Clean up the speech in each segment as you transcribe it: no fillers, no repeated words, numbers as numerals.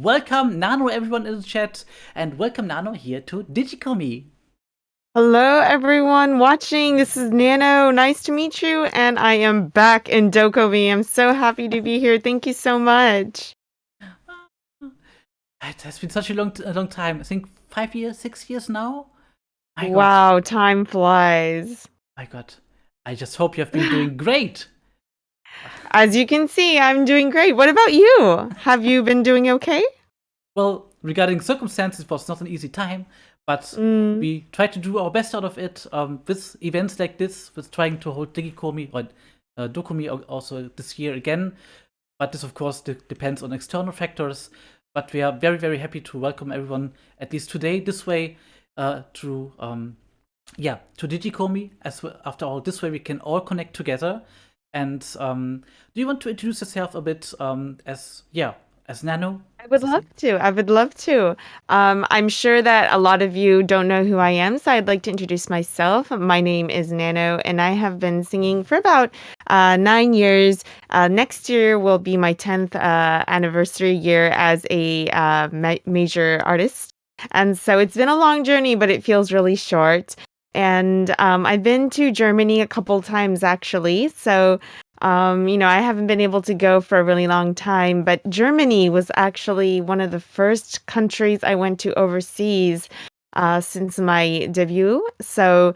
Welcome, Nano, everyone in the chat, and welcome, Nano, here to DigiKomi. Hello, everyone watching. This is Nano. Nice to meet you. And I am back in DoKomi. I'm so happy to be here. Thank you so much. It has been such a long time. I think 5 years, 6 years now. My God, Wow, time flies. my God. I just hope you have been doing great. As you can see, I'm doing great. What about you? Have you been doing okay? Well, regarding circumstances, it was not an easy time, but we tried to do our best out of it with events like this, with trying to hold DigiKomi or DoKomi also this year again. But this, of course, depends on external factors. But we are very, very happy to welcome everyone, at least today, this way, to DigiKomi. As well, after all, this way we can all connect together. And do you want to introduce yourself a bit as Nano? I would love to. I would love to. I'm sure that a lot of you don't know who I am, so I'd like to introduce myself. My name is Nano, and I have been singing for about 9 years. Next year will be my 10th anniversary year as a major artist. And so it's been a long journey, but it feels really short. And I've been to Germany a couple times, actually. So I haven't been able to go for a really long time, but Germany was actually one of the first countries I went to overseas since my debut. So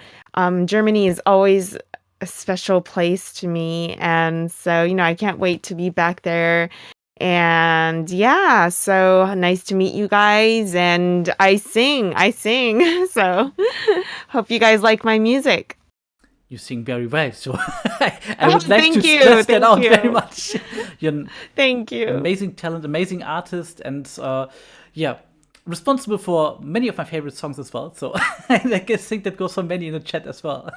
Germany is always a special place to me. And so, I can't wait to be back there. And yeah, so nice to meet you guys. And I sing. So hope you guys like my music. You sing very well, so I would like Thank to you. stress that out Thank very you. much. You're an Thank you. amazing talent, amazing artist, and responsible for many of my favorite songs as well. So I guess think that goes for many in the chat as well.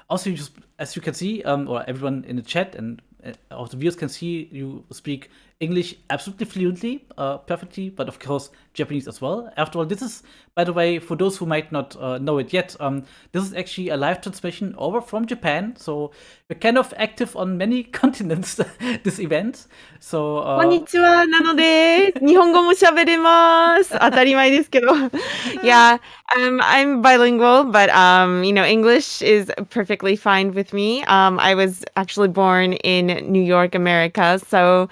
Also, as you can see, or everyone in the chat and also viewers can see, you speak English absolutely fluently, perfectly, but of course Japanese as well. After all, this is, by the way, for those who might not know it yet, this is actually a live transmission over from Japan. So we're kind of active on many continents this event. So こんにちは、なのです。日本語も喋れます。当たり前ですけど。Yeah, I'm bilingual, but English is perfectly fine with me. I was actually born in New York, America, so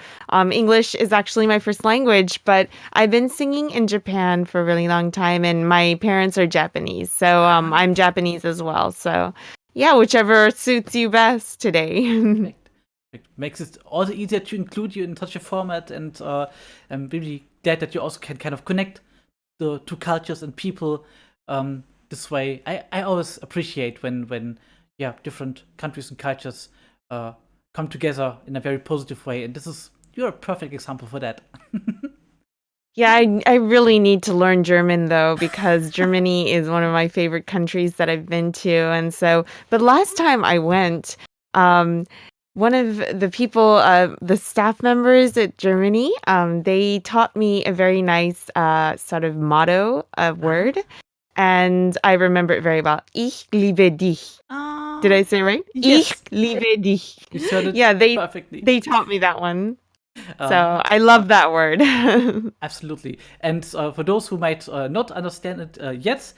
English is actually my first language, but I've been singing in Japan for a really long time, and my parents are Japanese, so I'm Japanese as well. So yeah, whichever suits you best today. it makes it all the easier to include you in such a format, and I'm really glad that you also can kind of connect the two cultures and people this way. I always appreciate when different countries and cultures come together in a very positive way, and you're a perfect example for that. Yeah, I really need to learn German though, because Germany is one of my favorite countries that I've been to. And so, but last time I went, one of the people, the staff members at Germany, they taught me a very nice sort of motto, word, and I remember it very well. Ich liebe dich. Did I say it right? Yes. Ich liebe dich. You said it Yeah, perfectly. they taught me that one. So I love that word. Absolutely. And for those who might not understand it yet,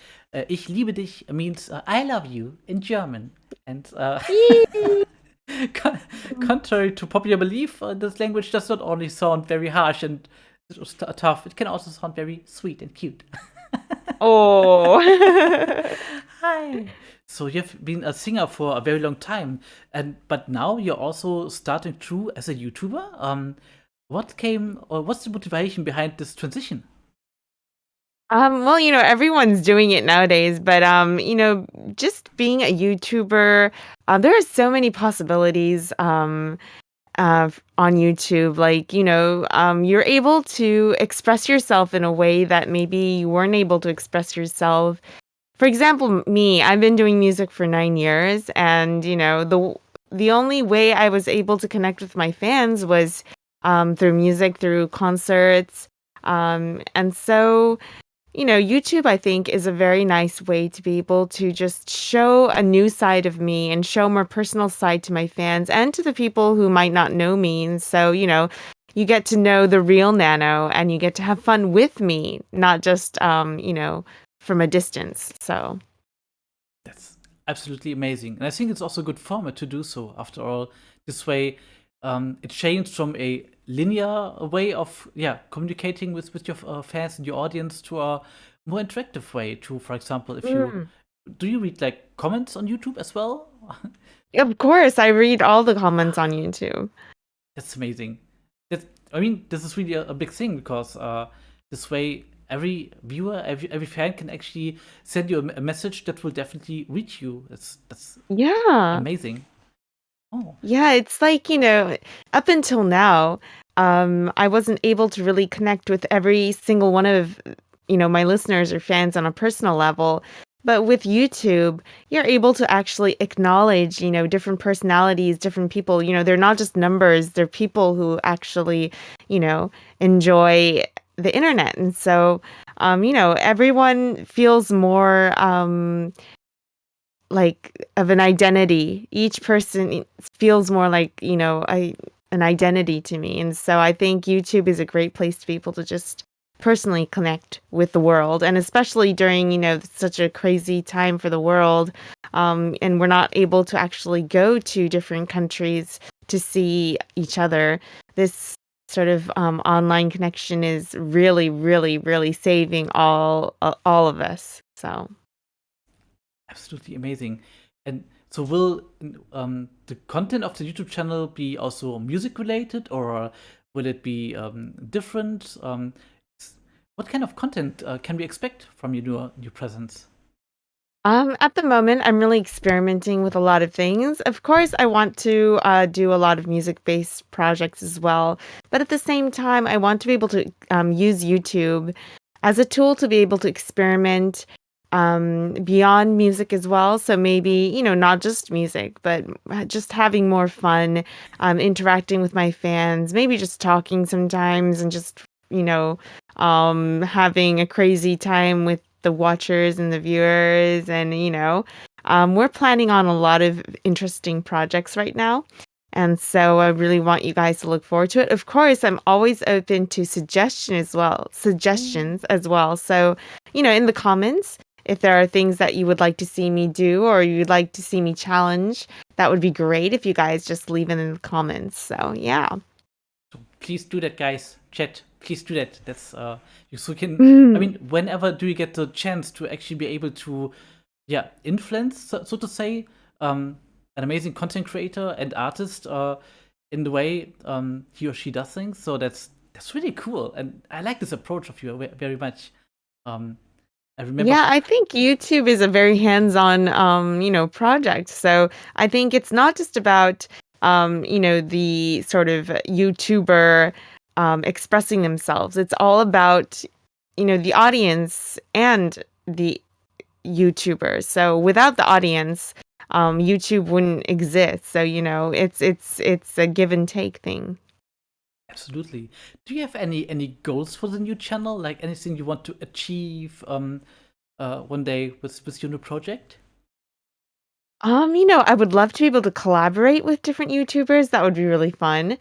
ich liebe dich means I love you in German. And contrary to popular belief, this language does not only sound very harsh and tough, it can also sound very sweet and cute. Oh. Hi. So you've been a singer for a very long time, but now you're also starting through as a YouTuber. What's the motivation behind this transition? Well, everyone's doing it nowadays, but just being a YouTuber, there are so many possibilities on YouTube. Like, you're able to express yourself in a way that maybe you weren't able to express yourself. For example, me, I've been doing music for 9 years, and the only way I was able to connect with my fans was through music, through concerts. And so YouTube, I think, is a very nice way to be able to just show a new side of me and show more personal side to my fans and to the people who might not know me. And so, you get to know the real Nano and you get to have fun with me, not just from a distance. So That's absolutely amazing. And I think it's also a good format to do so. After all, this way, it changed from a linear way of communicating with your fans and your audience to a more interactive way. To, for example, if you Mm. do you read like comments on YouTube as well? Of course, I read all the comments on YouTube. That's amazing. That I mean, this is really a big thing because this way every viewer, every fan can actually send you a message that will definitely reach you. That's Yeah. amazing. Oh, Yeah, it's like, up until now, I wasn't able to really connect with every single one of, my listeners or fans on a personal level. But with YouTube, you're able to actually acknowledge, different personalities, different people. They're not just numbers, they're people who actually, you know, enjoy the internet. And so, everyone feels more like of an identity. Each person feels more like, an identity to me. And so I think YouTube is a great place to be able to just personally connect with the world. And especially during, such a crazy time for the world. And we're not able to actually go to different countries to see each other. This sort of online connection is really, really, really saving all of us. So. absolutely amazing. And so, will the content of the YouTube channel be also music related, or will it be different? What kind of content can we expect from your new presence? At the moment, I'm really experimenting with a lot of things. Of course, I want to do a lot of music-based projects as well, but at the same time, I want to be able to use YouTube as a tool to be able to experiment beyond music as well. So maybe, not just music, but just having more fun, interacting with my fans, maybe just talking sometimes and just, having a crazy time with the watchers and the viewers. And, we're planning on a lot of interesting projects right now. And so I really want you guys to look forward to it. Of course, I'm always open to suggestions as well. So, in the comments, if there are things that you would like to see me do or you'd like to see me challenge, that would be great if you guys just leave it in the comments. So, yeah. So please do that, guys. Chat, please do that. That's you so can. I Mm. mean, whenever do you get the chance to actually be able to, influence, so to say, an amazing content creator and artist in the way he or she does things. So that's really cool, and I like this approach of you very much. Um, I remember. Yeah, I think YouTube is a very hands-on, project. So I think it's not just about, the sort of YouTuber expressing themselves. It's all about, the audience and the YouTubers. So without the audience, YouTube wouldn't exist. So, it's a give and take thing. Absolutely. Do you have any goals for the new channel? Like anything you want to achieve one day with your new project? I would love to be able to collaborate with different YouTubers. That would be really fun.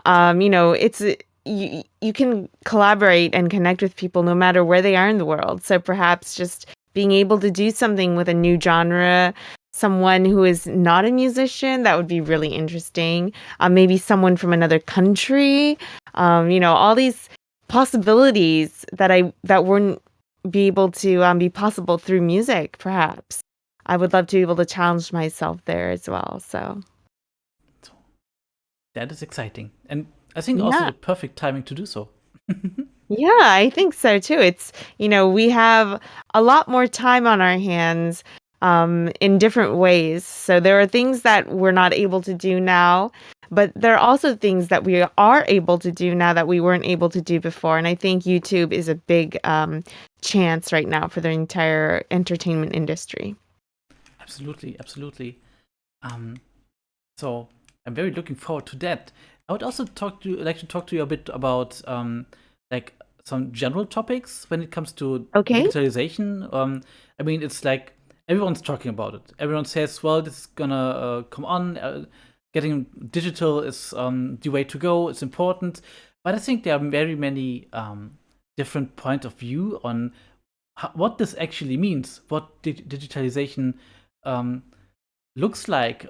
It's you can collaborate and connect with people no matter where they are in the world. So perhaps just being able to do something with a new genre, someone who is not a musician, that would be really interesting. Maybe someone from another country. All these possibilities that wouldn't be able to be possible through music, perhaps. I would love to be able to challenge myself there as well. So, So that is exciting, and I think also yeah. the perfect timing to do so. Yeah, I think so too. It's, we have a lot more time on our hands in different ways. So there are things that we're not able to do now, but there are also things that we are able to do now that we weren't able to do before. And I think YouTube is a big chance right now for the entire entertainment industry. Absolutely, absolutely. Um, so I'm very looking forward to that. I would also like to talk to you a bit about like some general topics when it comes to Okay. digitalization. I mean, it's like everyone's talking about it. Everyone says, "Well, this is gonna come on. Getting digital is the way to go. It's important." But I think there are very many different points of view on what this actually means, what digitalization looks like.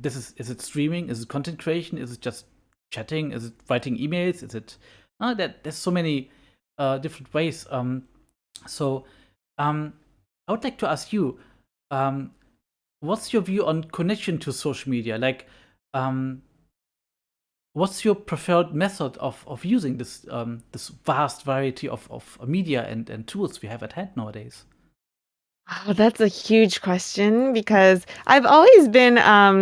Is it streaming? Is it content creation? Is it just chatting? Is it writing emails? Is it there's so many different ways. So I would like to ask you, what's your view on connection to social media? Like, what's your preferred method of using this vast variety of media and tools we have at hand nowadays? Oh, that's a huge question because I've always been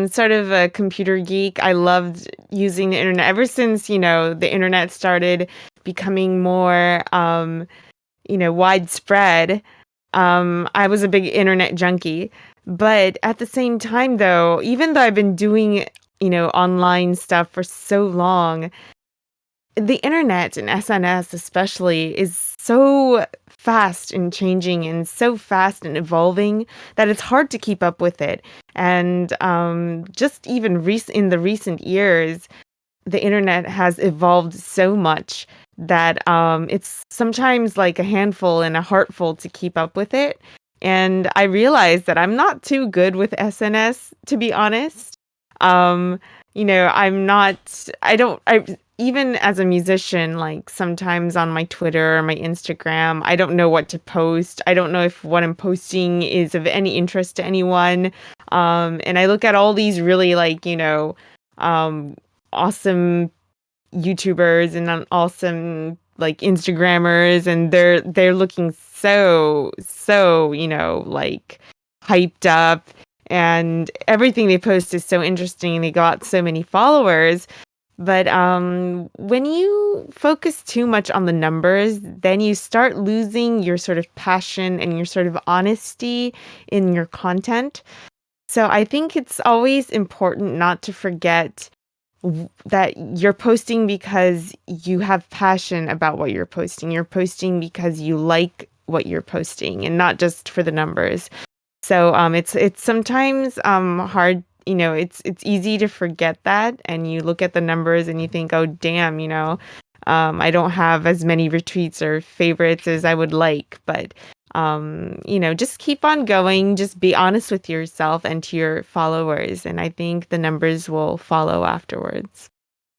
sort of a computer geek. I loved using the internet ever since, the internet started becoming more, widespread. I was a big internet junkie. But at the same time, though, even though I've been doing, online stuff for so long, the internet and SNS especially is so fast and changing and so fast and evolving that it's hard to keep up with it. And just even in the recent years, the internet has evolved so much that it's sometimes like a handful and a heartful to keep up with it. And I realized that I'm not too good with SNS, to be honest. Um, I'm not, I even as a musician, like sometimes on my Twitter or my Instagram, I don't know what to post. I don't know if what I'm posting is of any interest to anyone. And I look at all these really um, awesome YouTubers and awesome like Instagrammers, and they're looking so like hyped up, and everything they post is so interesting. They got so many followers, but when you focus too much on the numbers, then you start losing your sort of passion and your sort of honesty in your content. So I think it's always important not to forget that you're posting because you have passion about what you're posting. You're posting because you like what you're posting and not just for the numbers. So it's sometimes hard, it's easy to forget that, and you look at the numbers and you think, oh damn, I don't have as many retweets or favorites as I would like, but just keep on going, just be honest with yourself and to your followers, and I think the numbers will follow afterwards.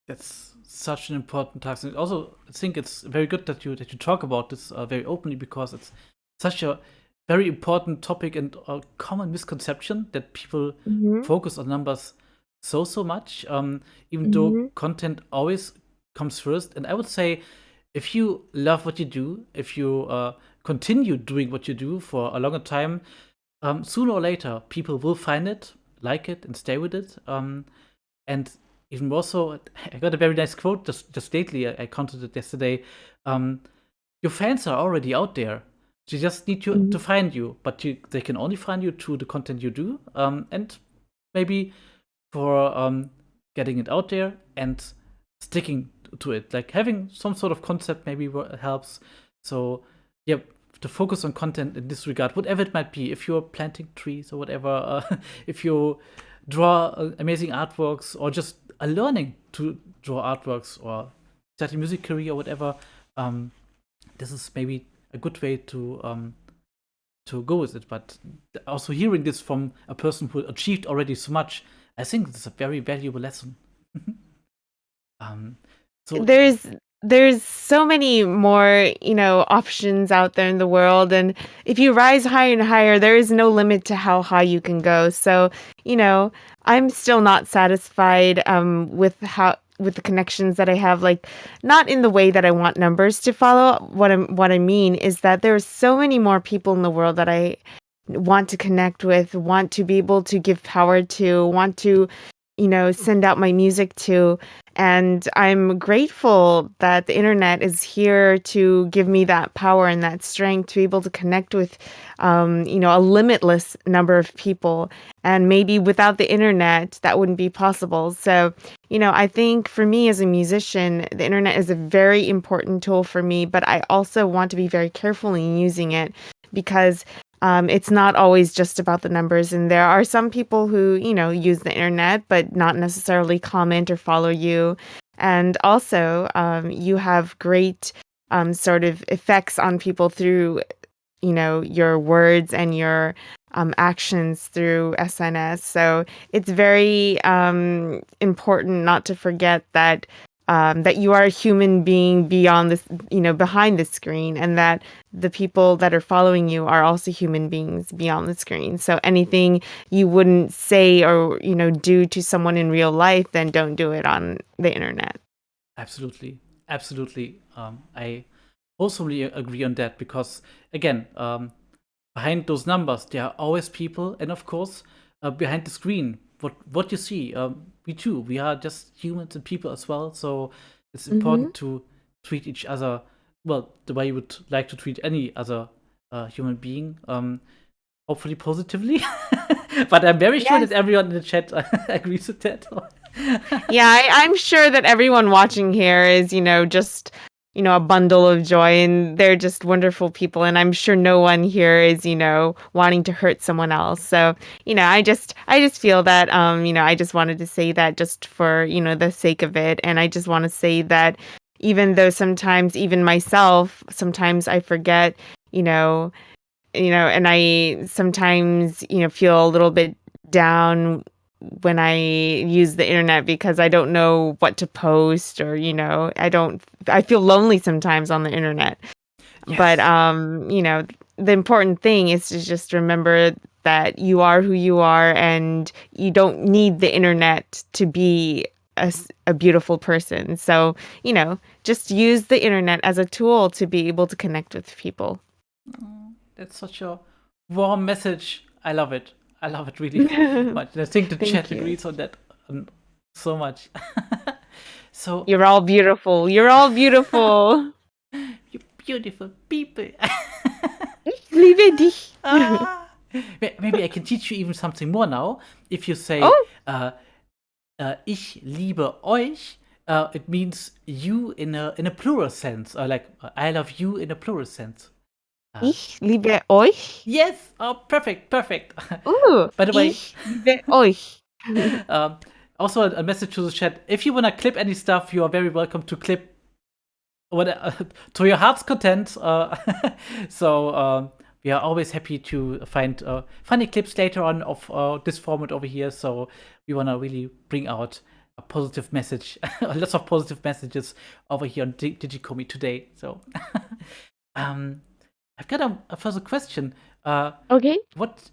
That's such an important task. And also, I think it's very good that you talk about this very openly, because it's such a very important topic and a common misconception that people Mm-hmm. focus on numbers so much. Even though Mm-hmm. content always comes first. And I would say, if you love what you do, if you continue doing what you do for a longer time, sooner or later people will find it, like it, and stay with it. And even more so, I got a very nice quote just lately. I counted it yesterday. Um, your fans are already out there. They just need you to find you, but they can only find you through the content you do, and maybe for getting it out there and sticking to it. Like having some sort of concept maybe helps. So yeah, to focus on content in this regard, whatever it might be. If you're planting trees or whatever, if you draw amazing artworks, or just learning to draw artworks, or starting music career or whatever, this is maybe a good way to go with it. But also hearing this from a person who achieved already so much, I think it's a very valuable lesson. um, so There's so many more, options out there in the world, and if you rise higher and higher, there is no limit to how high you can go. So, I'm still not satisfied with the connections that I have, like not in the way that I want numbers to follow. What I mean is that there's so many more people in the world that I want to connect with, want to be able to give power to, want to send out my music to. And I'm grateful that the internet is here to give me that power and that strength to be able to connect with, a limitless number of people. And maybe without the internet, that wouldn't be possible. So, I think for me as a musician, the internet is a very important tool for me, but I also want to be very careful in using it, because it's not always just about the numbers. And there are some people who, use the internet, but not necessarily comment or follow you. And also, you have great sort of effects on people through, your words and your actions through SNS. So it's very important not to forget that that you are a human being beyond this, behind the screen, and that the people that are following you are also human beings beyond the screen. So anything you wouldn't say or, do to someone in real life, then don't do it on the internet. Absolutely, absolutely. I also really agree on that because, again, behind those numbers, there are always people, and of course, behind the screen, what you see, we too, we are just humans and people as well. So it's Mm-hmm. important to treat each other well, the way you would like to treat any other human being. Hopefully positively, but I'm very sure Yes. that everyone in the chat agrees with that. Yeah, I'm sure that everyone watching here is, just, a bundle of joy, and they're just wonderful people. And I'm sure no one here is, wanting to hurt someone else. So, I just feel that, I just wanted to say that just for, the sake of it. And I just want to say that even though sometimes, even myself, sometimes I forget, you know, and I sometimes, feel a little bit down when I use the internet because I don't know what to post, or, I feel lonely sometimes on the internet. But, Yes. the important thing is to just remember that you are who you are, and you don't need the internet to be a beautiful person. So, just use the internet as a tool to be able to connect with people. That's such a warm message. I love it. I love it really much. And I think the Thank chat you. agrees on that so much. So, You're all beautiful. You're all beautiful. you beautiful people. Ich liebe dich. Ah. Maybe I can teach you even something more now. If you say, Oh, ich liebe euch, it means you in a plural sense, or like I love you in a plural sense. ich liebe euch. Yes. Oh, perfect, perfect. By the way, Ich liebe euch. um, also a message to the chat. If you wanna clip any stuff, you are very welcome to clip what to your heart's content. So we are always happy to find funny clips later on of this format over here. So we wanna really bring out a positive message, lots of positive messages over here on DigiKomi today. So um, I've got a further question. Okay. What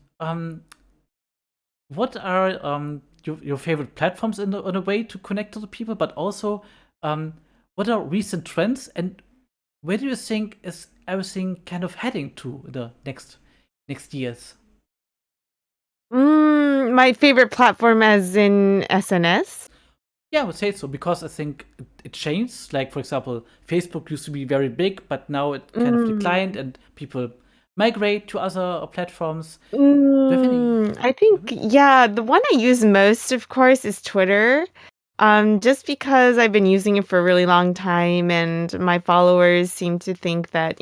what are your favorite platforms in a way to connect to the people, but also what are recent trends, and where do you think is everything kind of heading to the next years? My favorite platform as in SNS? Yeah, I would say so because I think it changed. Like for example, Facebook used to be very big, but now it kind of declined, Mm. and people migrate to other platforms. Do you have any? I think, Mhm. yeah, the one I use most, of course, is Twitter. Just because I've been using it for a really long time, and my followers seem to think that,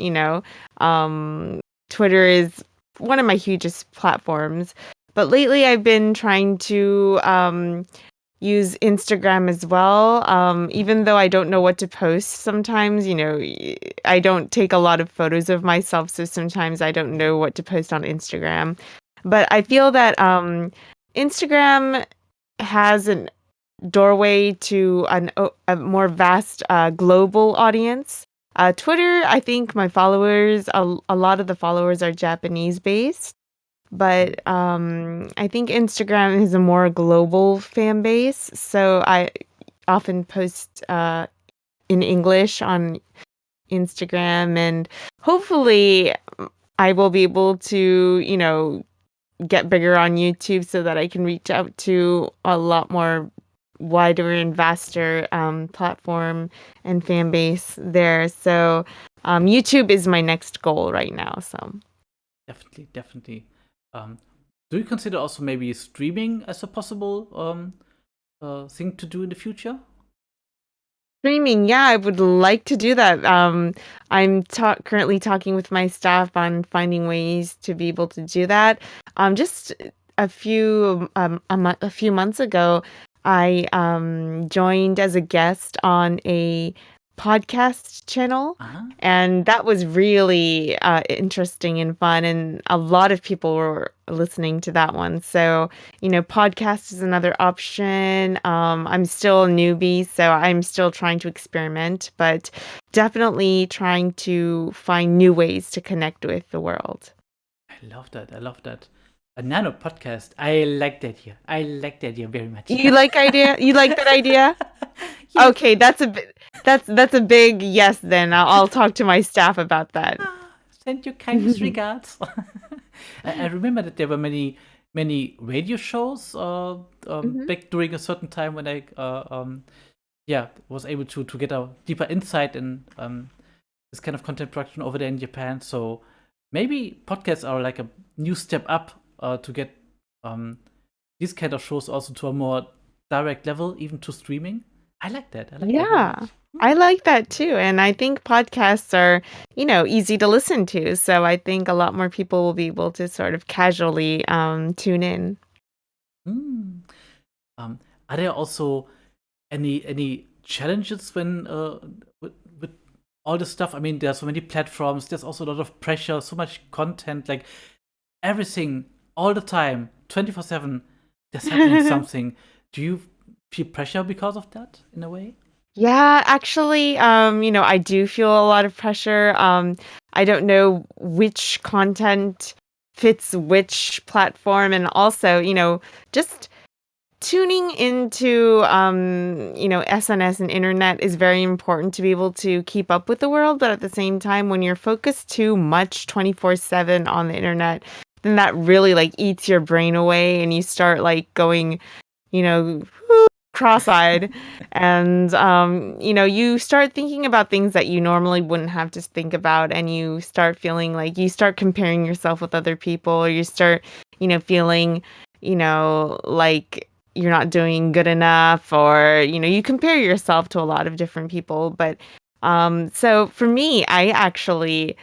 Twitter is one of my hugest platforms. But lately I've been trying to use Instagram as well. Even though I don't know what to post sometimes, I don't take a lot of photos of myself, so sometimes I don't know what to post on Instagram. But I feel that Instagram has an doorway to a more vast global audience. Twitter, I think my followers, a lot of the followers are Japanese based. But I think Instagram is a more global fan base, so I often post in English on Instagram, and hopefully I will be able to, get bigger on YouTube so that I can reach out to a lot more wider and vaster platform and fan base there. So YouTube is my next goal right now. So. Definitely, definitely. Um, do you consider also maybe streaming as a possible thing to do in the future? Streaming, yeah, I would like to do that. I'm currently talking with my staff on finding ways to be able to do that. Just a few months ago, I joined as a guest on a podcast channel, Uh-huh. and that was really interesting and fun. And a lot of people were listening to that one. So, podcast is another option. I'm still a newbie, so I'm still trying to experiment, but definitely trying to find new ways to connect with the world. I love that. I love that. A nano podcast. I like that here. I like that idea very much. You like idea? You like that idea? Yes. Okay, that's a big yes then. I'll talk to my staff about that. Send your kindest regards. I remember that there were many radio shows Mhm. back during a certain time when I was able to get a deeper insight in this kind of content production over there in Japan. So maybe podcasts are like a new step up to get these kind of shows also to a more direct level, even to streaming. I like that. I like that very Yeah. much. I like that too. And I think podcasts are, easy to listen to. So I think a lot more people will be able to sort of casually tune in. Mm. Are there also any challenges when with all this stuff? I mean, there are so many platforms. There's also a lot of pressure, so much content, like everything all the time, 24/7. There's happening something. Do you feel pressure because of that in a way? Yeah, actually, I do feel a lot of pressure. I don't know which content fits which platform, and also, just tuning into SNS and internet is very important to be able to keep up with the world, but at the same time, when you're focused too much 24/7 on the internet, then that really like eats your brain away and you start like going, you know, cross-eyed and you start thinking about things that you normally wouldn't have to think about, and you start feeling like you start comparing yourself with other people, or you start feeling like you're not doing good enough, or you compare yourself to a lot of different people. But so for me, I actually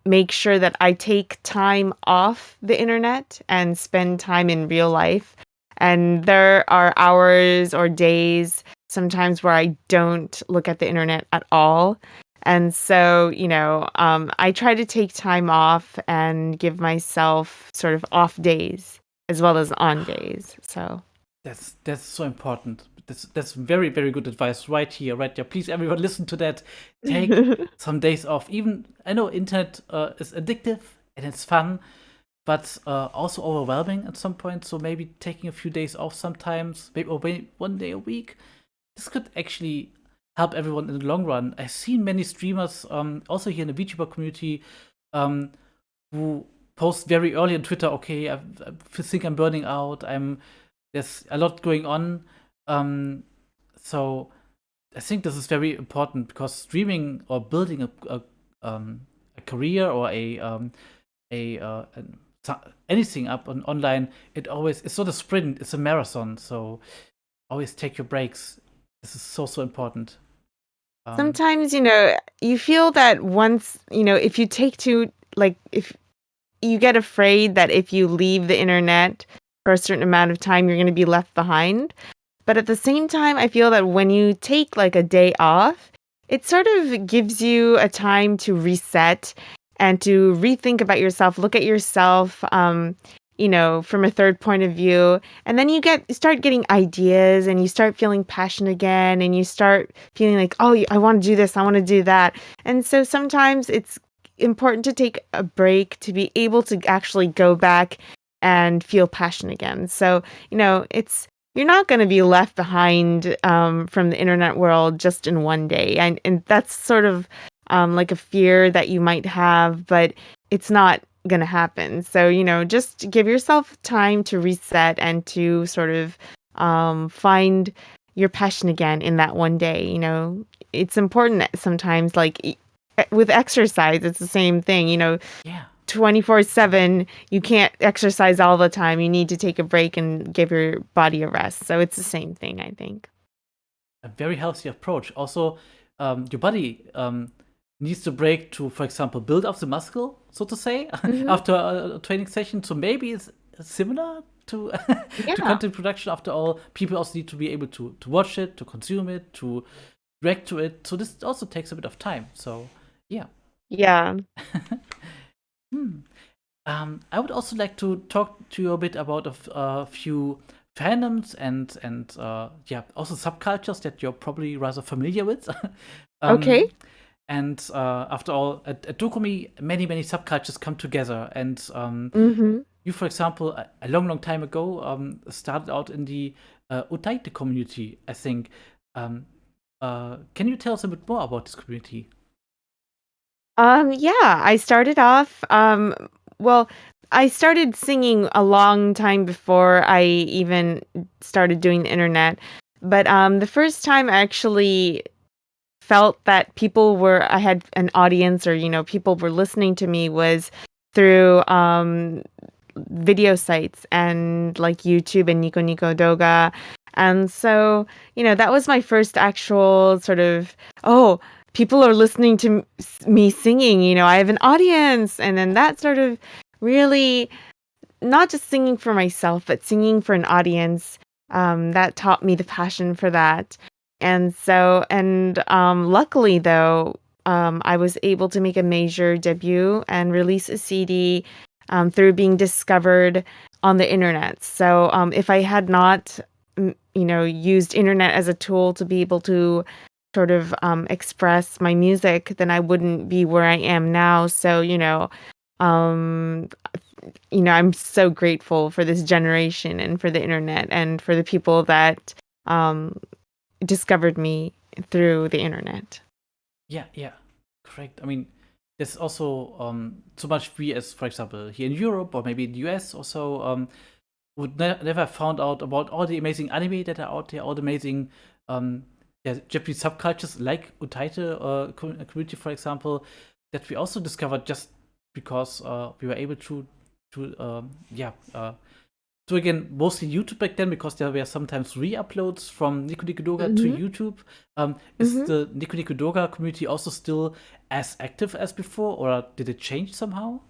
make sure that I take time off the internet and spend time in real life. And there are hours or days sometimes where I don't look at the internet at all. And so, I try to take time off and give myself sort of off days as well as on days. So, That's so important. That's very very good advice right here, right there. Please, everyone, listen to that. Take some days off. Even I know internet is addictive and it's fun, but also overwhelming at some point. So maybe taking a few days off sometimes, maybe one day a week. This could actually help everyone in the long run. I've seen many streamers, also here in the VTuber community, um, who post very early on Twitter. Okay, I think I'm burning out. There's a lot going on. Um, so I think this is very important because streaming or building a career or anything up on online, it's not a sprint, it's a marathon. So always take your breaks. This is so important. Um, sometimes, you feel that once, if you take too, like, if you get afraid that if you leave the internet for a certain amount of time, you're going to be left behind. But at the same time, I feel that when you take like a day off, it sort of gives you a time to reset and to rethink about yourself, look at yourself, from a third point of view. And then you start getting ideas, and you start feeling passion again, and you start feeling like, oh, I want to do this, I want to do that. And so sometimes it's important to take a break to be able to actually go back and feel passion again. So, it's you're not going to be left behind from the internet world just in one day. And that's sort of like a fear that you might have, but it's not going to happen. So, just give yourself time to reset and to sort of find your passion again in that one day. It's important sometimes, like with exercise, it's the same thing. yeah, 24/7, you can't exercise all the time. You need to take a break and give your body a rest. So it's the same thing, I think. a very healthy approach. Also, your body needs to break to, for example, build up the muscle, so to say, Mhm. after a training session. So maybe it's similar to to Yeah. content production. After all, people also need to be able to watch it, to consume it, to react to it. So this also takes a bit of time. So yeah. Yeah. Hmm. I would also like to talk to you a bit about a few fandoms and yeah, also subcultures that you're probably rather familiar with. Okay. um, and after all, at DoKomi, many subcultures come together. And Mm-hmm. you, for example, a long time ago, started out in the Utaite community, I think. Um, can you tell us a bit more about this community? Yeah, I started off, well, I started singing a long time before I even started doing the internet. But the first time I actually felt that I had an audience, or, people were listening to me, was through video sites and like YouTube and Nico Nico Doga. And so, that was my first actual sort of, oh, people are listening to me singing, I have an audience. And then that sort of really, not just singing for myself, but singing for an audience, that taught me the passion for that. And so, and luckily though, I was able to make a major debut and release a CD through being discovered on the internet. So if I had not, used internet as a tool to be able to sort of express my music, then I wouldn't be where I am now. So, um, I'm so grateful for this generation and for the internet and for the people that um, discovered me through the internet. Yeah, correct. I mean, there's also so much we, as for example, here in Europe or maybe in the US also, would never found out about all the amazing anime that are out there, all the amazing yeah, Japanese subcultures like Utaite community, for example, that we also discovered just because we were able to yeah, so again, mostly YouTube back then, because there were sometimes re-uploads from Nico Nico Doga to Hmm. YouTube. Is Hmm. the Nico Nico Doga community also still as active as before, or did it change somehow?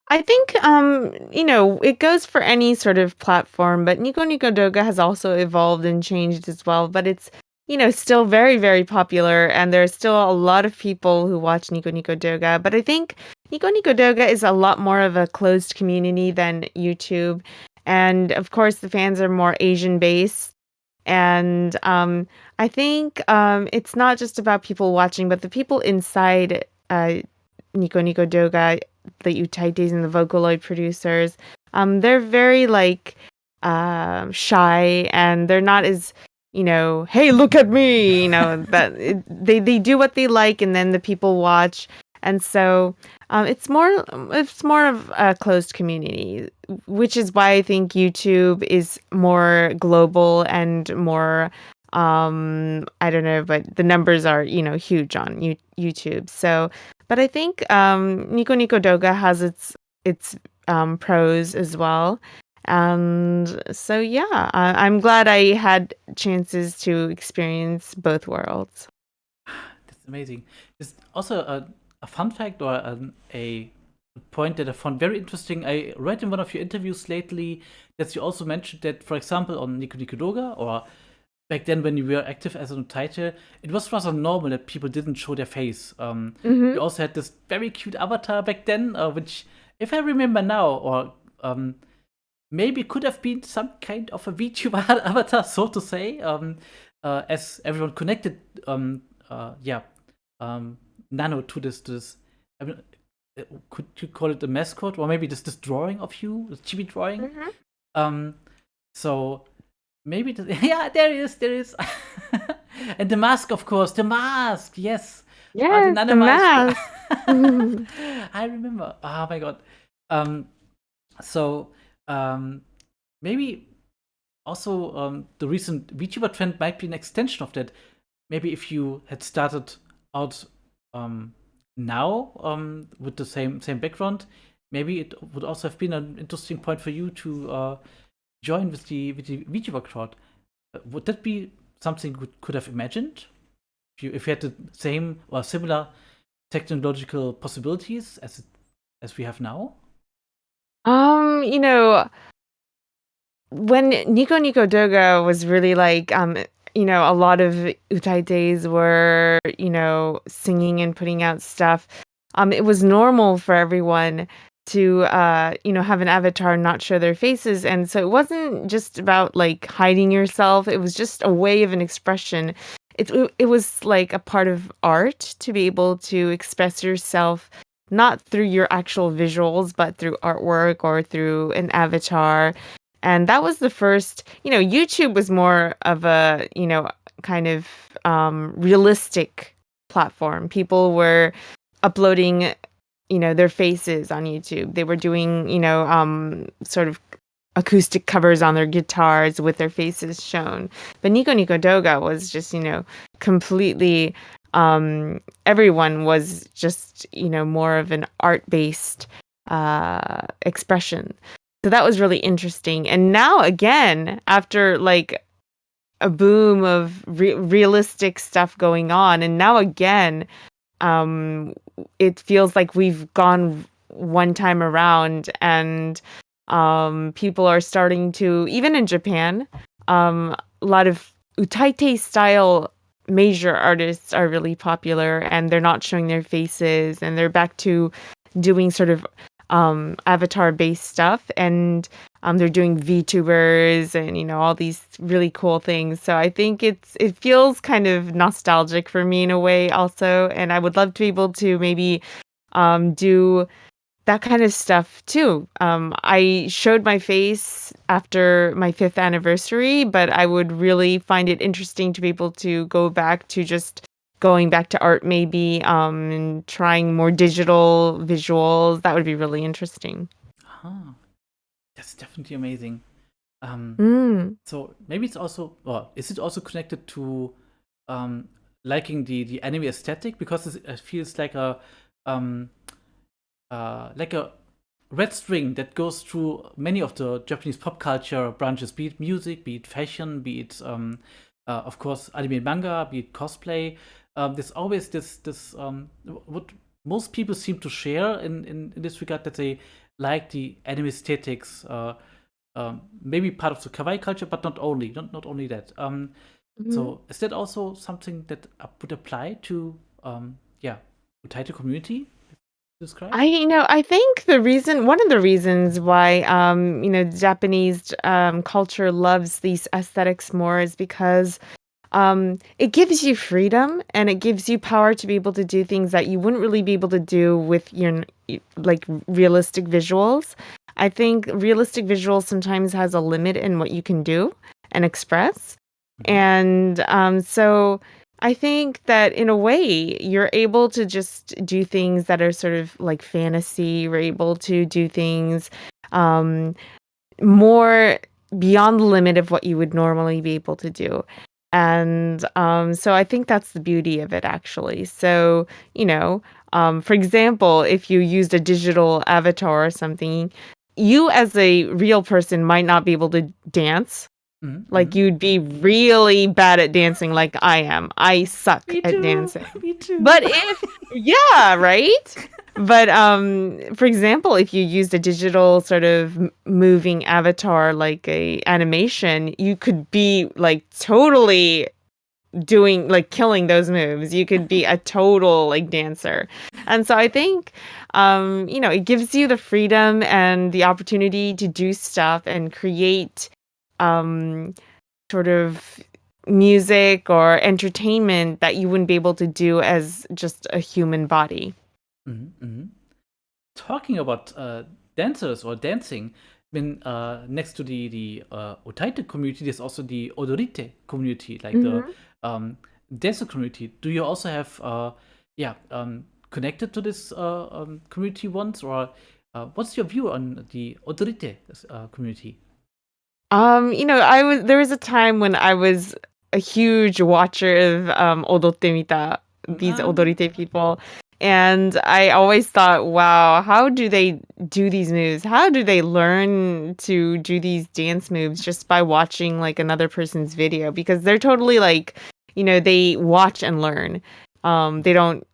I think it goes for any sort of platform, but Nico Nico Doga has also evolved and changed as well. But it's still very very popular, and there's still a lot of people who watch Nico Nico Doga. But I think Nico Nico Doga is a lot more of a closed community than YouTube, and of course the fans are more Asian based. And I think it's not just about people watching, but the people inside Nico Nico Doga, the Utaites and the Vocaloid producers. They're very like shy, and they're not as hey, look at me, they do what they like, and then the people watch. And so it's more of a closed community, which is why I think YouTube is more global and more I don't know, but the numbers are huge on YouTube. So but I think Nico Nico Doga has its pros as well. And so yeah, I'm glad I had chances to experience both worlds. That's amazing. There's also a fun fact or a point that I found very interesting. I read in one of your interviews lately that you also mentioned that, for example, on Nico Nico Doga, or back then when you were active as a title, it was rather normal that people didn't show their face. Mhm. You also had this very cute avatar back then, which, if I remember now, or maybe could have been some kind of a VTuber avatar, so to say, as everyone connected, yeah, um, Nano to this. I mean, could you call it a mascot, or maybe this drawing of you, this chibi drawing? Mhm. Um, so maybe yeah, there is, and the mask, of course, the mask, yes, the Yes, Nano the mask. mask. Mhm. I remember. Oh my god. Um, so um, maybe also the recent VTuber trend might be an extension of that. Maybe if you had started out now with the same background, maybe it would also have been an interesting point for you to join with the VTuber crowd. Would that be something you could have imagined if you had the same or similar technological possibilities as we have now? Um, you know, when Nico Nico Doga was really like, a lot of utaites were, singing and putting out stuff. It was normal for everyone to, have an avatar not show their faces. And so it wasn't just about like hiding yourself. It was just a way of an expression. It was like a part of art to be able to express yourself not through your actual visuals, but through artwork or through an avatar. And that was the first, YouTube was more of a, kind of realistic platform. People were uploading, their faces on YouTube. They were doing, sort of acoustic covers on their guitars with their faces shown. But Nico Nico Doga was just, completely, everyone was just, more of an art-based expression. So that was really interesting. And now again, after like a boom of realistic stuff going on, and now again, it feels like we've gone one time around, and people are starting to, even in Japan, a lot of utaite style major artists are really popular, and they're not showing their faces, and they're back to doing sort of avatar based stuff, and they're doing VTubers and all these really cool things. So I think it feels kind of nostalgic for me in a way also, and I would love to be able to maybe do that kind of stuff too. I showed my face after my 5th anniversary, but I would really find it interesting to be able to go back to just going back to art maybe, and trying more digital visuals. That would be really interesting. Huh. That's definitely amazing. Mm. So maybe it's also, or is it also connected to liking the anime aesthetic? Because it feels like a red string that goes through many of the Japanese pop culture branches, be it music, be it fashion, be it of course anime and manga, be it cosplay. There's always this what most people seem to share in this regard, that they like the anime aesthetics. Maybe part of the kawaii culture, but not only. Not only that. So is that also something that would apply to Utaito community? Describe? I think one of the reasons why, Japanese culture loves these aesthetics more is because it gives you freedom, and it gives you power to be able to do things that you wouldn't really be able to do with your like realistic visuals. I think realistic visuals sometimes has a limit in what you can do and express. And so I think that in a way, you're able to just do things that are sort of like fantasy. You're able to do things more beyond the limit of what you would normally be able to do. And so I think that's the beauty of it, actually. So, for example, if you used a digital avatar or something, you as a real person might not be able to dance. Like you'd be really bad at dancing like I am. I suck at dancing. Me too. But yeah, right? But for example, if you used a digital sort of moving avatar like a animation, you could be like totally doing like killing those moves. You could be a total like dancer. And so I think it gives you the freedom and the opportunity to do stuff and create sort of music or entertainment that you wouldn't be able to do as just a human body. Talking about dancers or dancing, when next to the Otaite community, there's also the Odorite community, like the dancer community. Do you also have connected to this community once, or what's your view on the Odorite community? There was a time when I was a huge watcher of Odotte Mita, these Odorite people. And I always thought, wow, how do they do these moves? How do they learn to do these dance moves just by watching like another person's video? Because they're totally like, they watch and learn. They don't,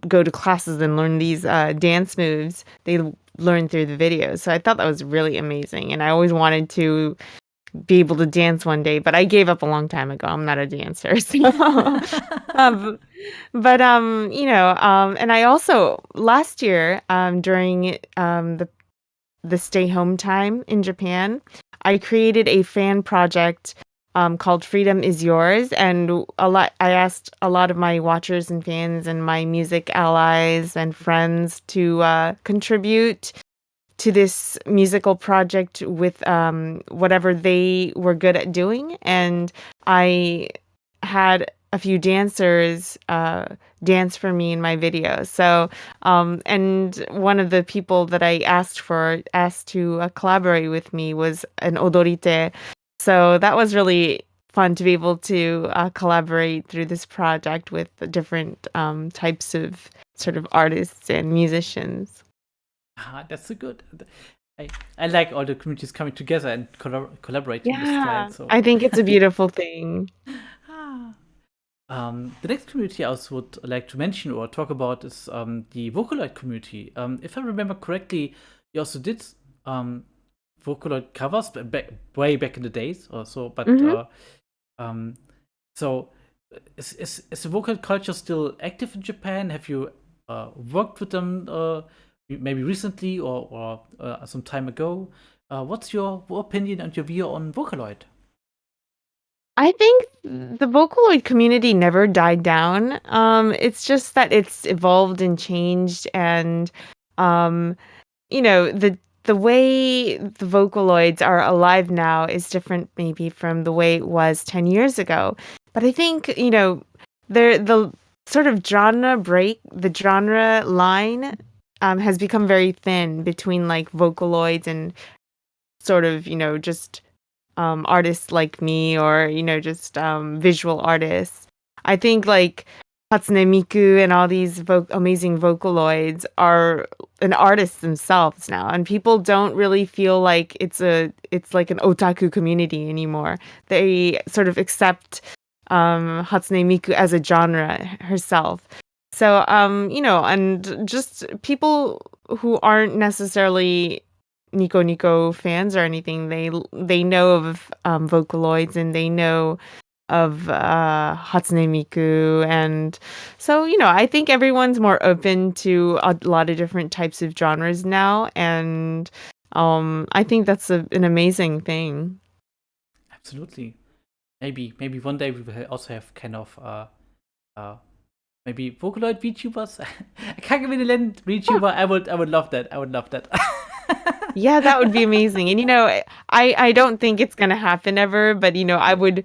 go to classes and learn these dance moves. They learn through the videos. So I thought that was really amazing, and I always wanted to be able to dance one day, but I gave up a long time ago. I'm not a dancer, so um, and I also last year during the stay home time in Japan, I created a fan project called Freedom is Yours. And I asked a lot of my watchers and fans and my music allies and friends to contribute to this musical project with whatever they were good at doing. And I had a few dancers dance for me in my video. So, and one of the people that I asked to collaborate with me was an odorite. So that was really fun to be able to collaborate through this project with the different types of sort of artists and musicians. That's so good. I, I like all the communities coming together and collaborating with Yeah, clients. So I think it's a beautiful thing. Ah. The next community I also would like to mention or talk about is the Vocaloid community. If I remember correctly, you also did Vocaloid covers way back in the days or so. But Hmm. um, so is the vocal culture still active in Japan? Have you worked with them maybe recently or some time ago? What's your opinion and your view on Vocaloid? I think the Vocaloid community never died down. It's just that it's evolved and changed, and um, the way the Vocaloids are alive now is different, maybe from the way it was 10 years ago. But I think the sort of the genre line has become very thin between like Vocaloids and sort of just artists like me, or just visual artists. I think like Hatsune Miku and all these amazing Vocaloids are an artist themselves now, and people don't really feel like it's like an otaku community anymore. They sort of accept Hatsune Miku as a genre herself. So and just people who aren't necessarily Nico Nico fans or anything, they know of Vocaloids, and they know of Hatsune Miku. And so I think everyone's more open to a lot of different types of genres now, and I think that's an amazing thing. Absolutely. Maybe one day we will also have kind of uh maybe Vocaloid VTubers. Kage Land VTuber. I would love that. I would love that. Yeah, that would be amazing. And I don't think it's gonna happen ever, but I would.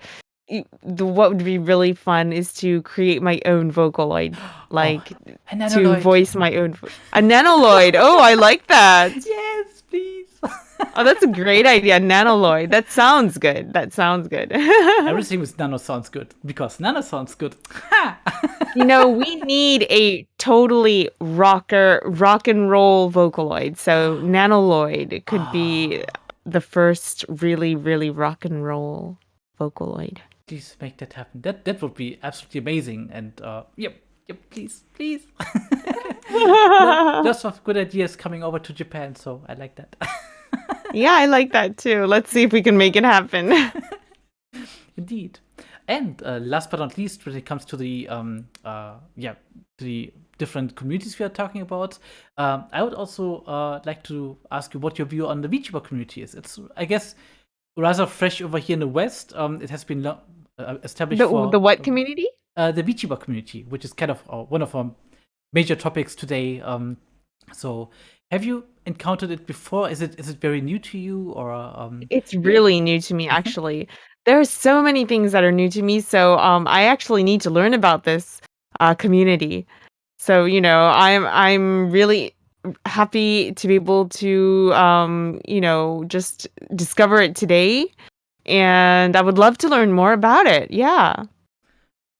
What would be really fun is to create my own Vocaloid, Oh, like a to nanoloid. voice my own a nanoloid. Oh, I like that. Yes, please. Oh, that's a great idea, nanoloid. That sounds good. That sounds good. Everything with nano sounds good because nano sounds good. We need a totally rock and roll Vocaloid. So nanoloid could be Ah, the first really, really rock and roll Vocaloid. please make that happen. That would be absolutely amazing. And yep, please. Lots of good ideas coming over to Japan, so I like that. Yeah, I like that too. Let's see if we can make it happen. Indeed. And last but not least, when it comes to the the different communities we are talking about, I would also like to ask you what your view on the VTuber community is. It's, I guess, rather fresh over here in the West. It has been established The for what community? the VTuber community, which is kind of one of our major topics today. So, have you encountered it before? Is it very new to you, or It's yeah? really new to me, actually. There are so many things that are new to me, so I actually need to learn about this community. So, I'm really happy to be able to just discover it today, and I would love to learn more about it. Yeah.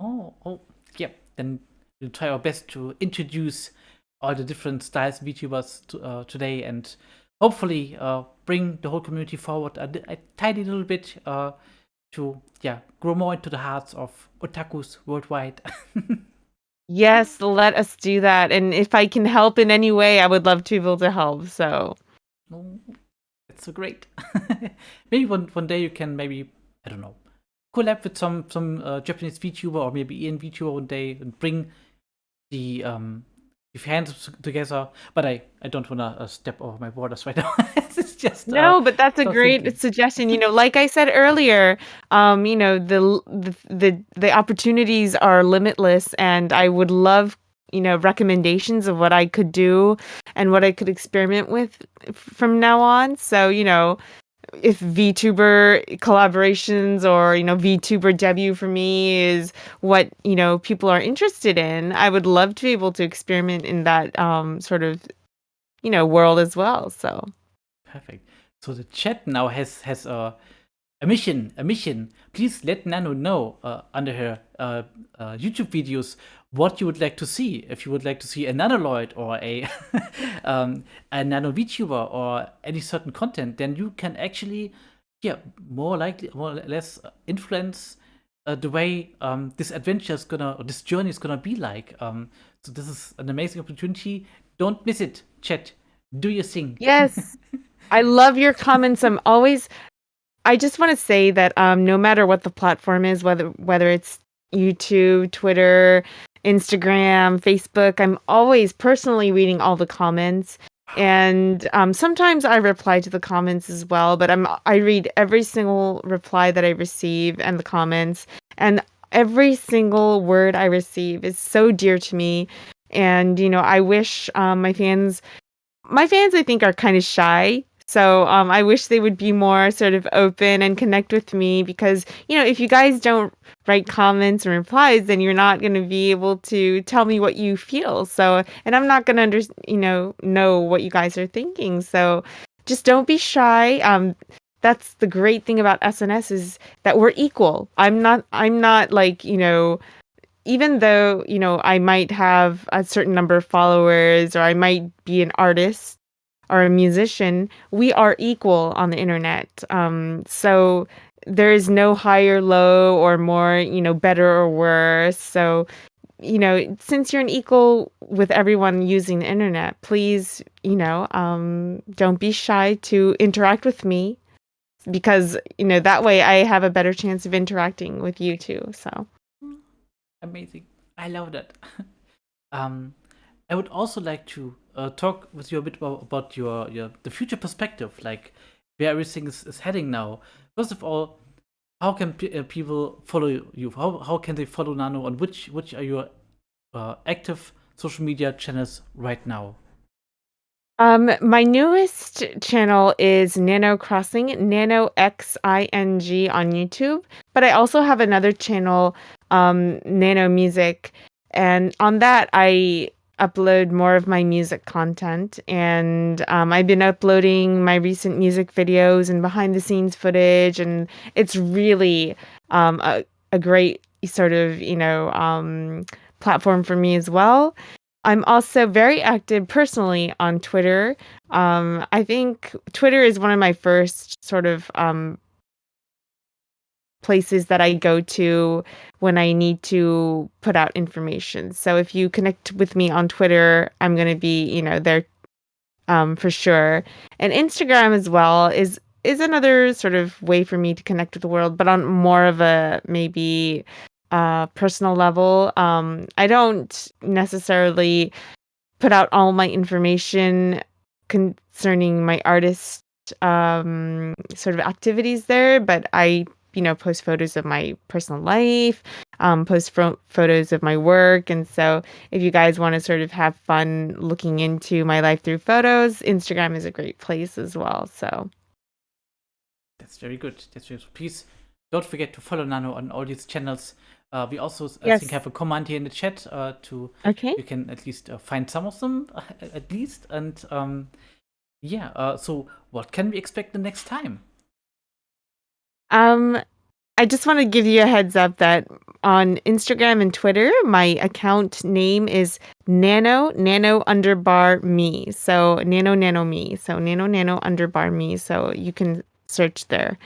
Oh, yeah. Then we'll try our best to introduce all the different styles of VTubers today, and hopefully bring the whole community forward a tiny little bit to grow more into the hearts of otakus worldwide. Yes, let us do that. And if I can help in any way, I would love to be able to help. So, Oh, it's so great. Maybe one day you can maybe, I don't know, collab with some Japanese VTuber or maybe EN VTuber one day and bring the fans together. But I don't wanna step over my borders right now. It's just no, but that's a start great thinking. suggestion. Like I said earlier, the opportunities are limitless, and I would love, recommendations of what I could do and what I could experiment with from now on. So, if VTuber collaborations or, VTuber debut for me is what, people are interested in, I would love to be able to experiment in that sort of, world as well. So, Perfect. So the chat now has a mission, a mission. Please let Nano know under her YouTube videos what you would like to see. If you would like to see a nanoloid or a nano VTuber or any certain content, then you can actually, yeah, more or less influence the way this adventure is gonna, or this journey is gonna be like. So this is an amazing opportunity. Don't miss it, chat. Do your thing. yes, I love your comments. I just want to say that no matter what the platform is, whether it's YouTube, Twitter, Instagram, Facebook, I'm always personally reading all the comments. And sometimes I reply to the comments as well, but I read every single reply that I receive and the comments, and every single word I receive is so dear to me. And I wish my fans, I think, are kind of shy. So I wish they would be more sort of open and connect with me because, if you guys don't write comments and replies, then you're not going to be able to tell me what you feel. So, and I'm not going to know what you guys are thinking. So just don't be shy. That's the great thing about SNS is that we're equal. I'm not like, even though, I might have a certain number of followers or I might be an artist or a musician, we are equal on the internet. So there is no higher, low, or more, better or worse. So, since you're an equal with everyone using the internet, please, don't be shy to interact with me because, that way I have a better chance of interacting with you too. So. Amazing. I love that. um, I would also like to talk with you a bit about your the future perspective, like where everything is heading now. First of all, how can people follow you? How can they follow Nano? And which are your active social media channels right now? My newest channel is Nano Crossing, Nano XING on YouTube, but I also have another channel, Nano Music, and on that I upload more of my music content, and I've been uploading my recent music videos and behind the scenes footage, and it's really a great sort of platform for me as well. I'm also very active personally on Twitter. I think Twitter is one of my first sort of places that I go to when I need to put out information. So if you connect with me on Twitter, I'm going to be, there for sure. And Instagram as well is another sort of way for me to connect with the world, but on more of a maybe personal level. I don't necessarily put out all my information concerning my artist sort of activities there, but I, post photos of my personal life, post photos of my work. And so if you guys want to sort of have fun looking into my life through photos, Instagram is a great place as well. So That's very good. That's very good. Please don't forget to follow Nano on all these channels. We also, I think, yes. have a command here in the chat to Okay. you can at least find some of them at least. And yeah, so what can we expect the next time? Um, I just want to give you a heads up that on Instagram and Twitter, my account name is nano underbar me. So nano me. So nano underbar me. So you can search there.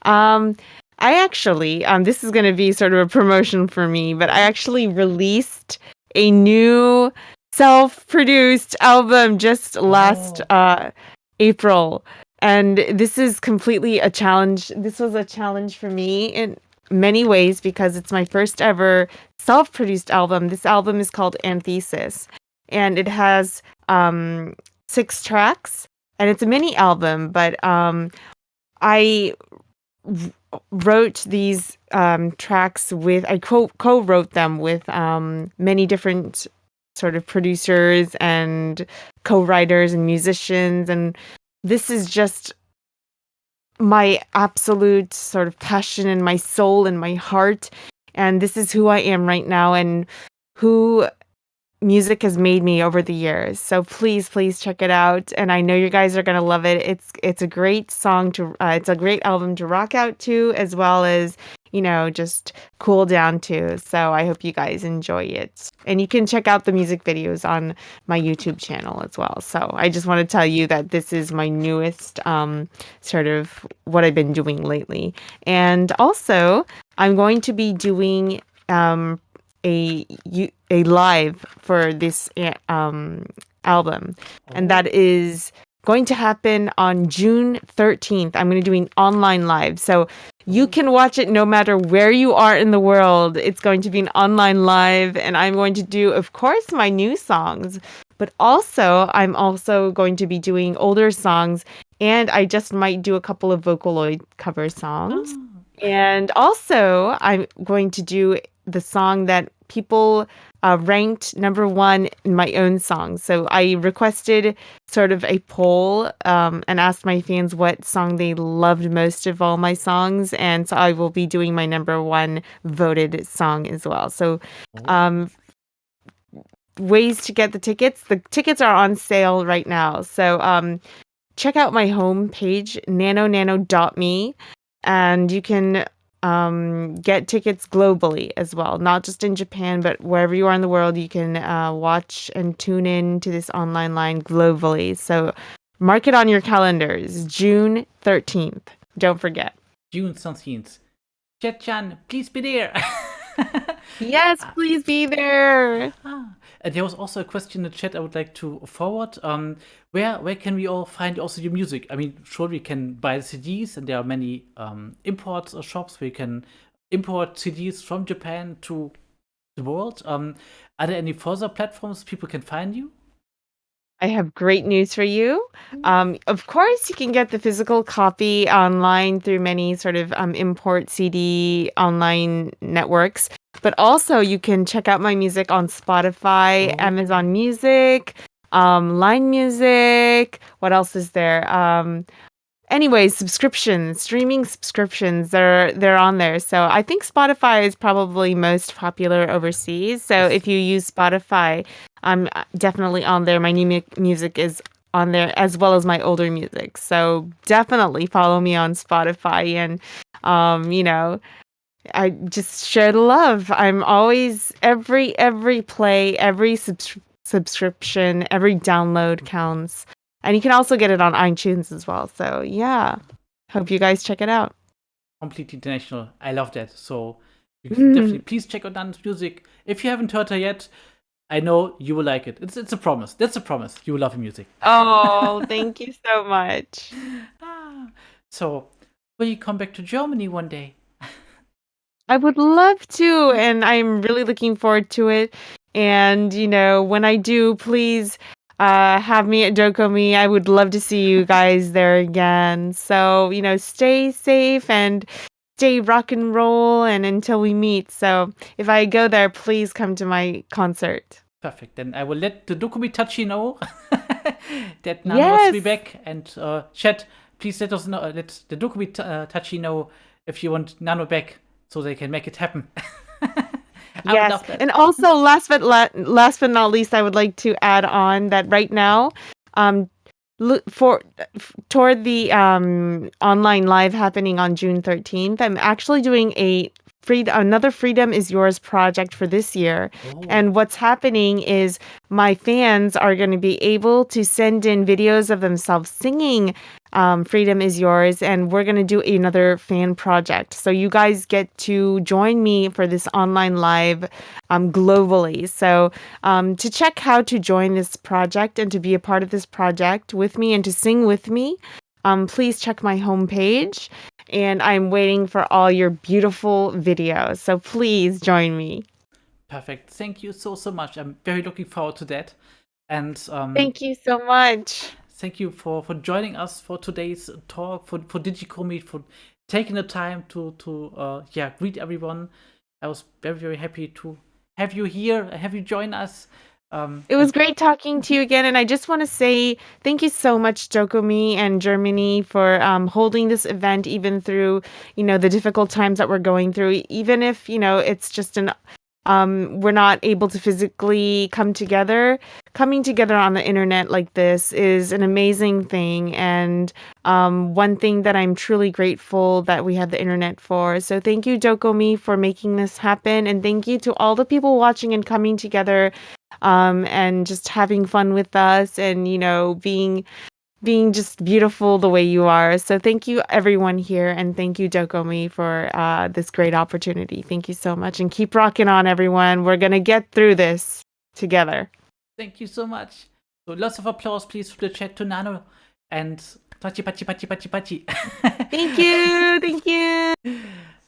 Um, I actually, this is going to be sort of a promotion for me, but I actually released a new self-produced album just last April. And this is completely a challenge. This was a challenge for me in many ways because it's my first ever self-produced album. This album is called Antithesis, and it has 6 tracks, and it's a mini album. But I wrote these tracks with I co-wrote them with many different sort of producers and co-writers and musicians, and this is just my absolute sort of passion and my soul and my heart, and this is who I am right now and who music has made me over the years. So please check it out, and I know you guys are gonna love it. It's a great song to it's a great album to rock out to, as well as just cool down to. So I hope you guys enjoy it, and you can check out the music videos on my YouTube channel as well. So I just want to tell you that this is my newest sort of what I've been doing lately, and also I'm going to be doing a live for this album, and that is going to happen on June 13th. I'm going to do an online live, so you can watch it no matter where you are in the world. It's going to be an online live, and I'm going to do, of course, my new songs, but also I'm also going to be doing older songs, and I just might do a couple of Vocaloid cover songs. And also, I'm going to do the song that people ranked number 1 in my own songs. So I requested sort of a poll and asked my fans what song they loved most of all my songs. And so I will be doing my number 1 voted song as well. So ways to get the tickets. The tickets are on sale right now. So check out my homepage, nano.me. And you can get tickets globally as well, not just in Japan, but wherever you are in the world, you can watch and tune in to this online line globally. So mark it on your calendars, June 13th. Don't forget. June 13th. Chet-chan, please be there. Yes, please be there. And there was also a question in the chat I would like to forward. Where can we all find also your music? I mean, sure, we can buy the CDs, and there are many import shops where you can import CDs from Japan to the world. Are there any further platforms people can find you? I have great news for you. Of course, you can get the physical copy online through many sort of import CD online networks, but also you can check out my music on Spotify, Amazon Music, Line Music. What else is there? Anyways, streaming subscriptions, they're on there. So I think Spotify is probably most popular overseas. So if you use Spotify, I'm definitely on there. My new music is on there, as well as my older music. So definitely follow me on Spotify, and I just share the love. I'm always every play, every subscription, every download counts. And you can also get it on iTunes as well. So yeah, hope you guys check it out. Completely international. I love that. So you can definitely please check out Nana's music. If you haven't heard her yet, I know you will like it. It's a promise. That's a promise. You will love her music. Oh, thank you so much. So will you come back to Germany one day? I would love to, and I'm really looking forward to it. And when I do, please have me at DoKomi. I would love to see you guys there again. So, stay safe and stay rock and roll, and until we meet. So if I go there, please come to my concert. Perfect. Then I will let the DoKomi Tachi know that Nana wants to be back. And chat, please let us know. Let the DoKomi Tachi know if you want Nano back, so they can make it happen. Yes, and also last but not least, I would like to add on that right now, toward the online live happening on June 13th, I'm actually doing a another Freedom is Yours project for this year. Oh, And what's happening is my fans are going to be able to send in videos of themselves singing Freedom is Yours, and we're going to do another fan project. So you guys get to join me for this online live globally. So to check how to join this project and to be a part of this project with me and to sing with me, please check my homepage. And I'm waiting for all your beautiful videos. So please join me. perfect. Thank you so much. I'm very looking forward to that. And Thank you so much. thank you for joining us for today's talk, for DigiKomi, for taking the time to greet everyone. I was very happy to have you here, have you join us. It was great talking to you again. And I just want to say thank you so much, DoKomi and Germany, for holding this event even through, the difficult times that we're going through. Even if, it's just we're not able to physically come together. Coming together on the internet like this is an amazing thing. And one thing that I'm truly grateful that we have the internet for. So thank you, DoKomi, for making this happen. And thank you to all the people watching and coming together and just having fun with us and, being just beautiful the way you are. So thank you everyone here, and thank you DoKomi for this great opportunity. Thank you so much, and keep rocking on, everyone. We're gonna get through this together. Thank you so much. So lots of applause, please, for the chat to Nano and pachi. Thank you.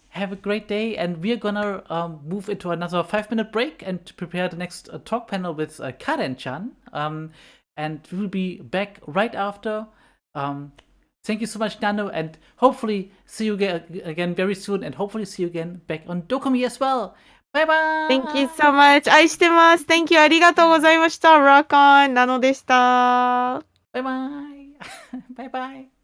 Have a great day, and we're gonna move into another 5-minute break and prepare the next talk panel with Karen-chan. And we will be back right after. Thank you so much, Nano, and hopefully see you again very soon, and hopefully see you again back on DoKomi as well. Bye bye! Thank you so much. 愛してます。Thank you. ありがとうございました。Rock on. なのでした。Bye bye! Bye bye!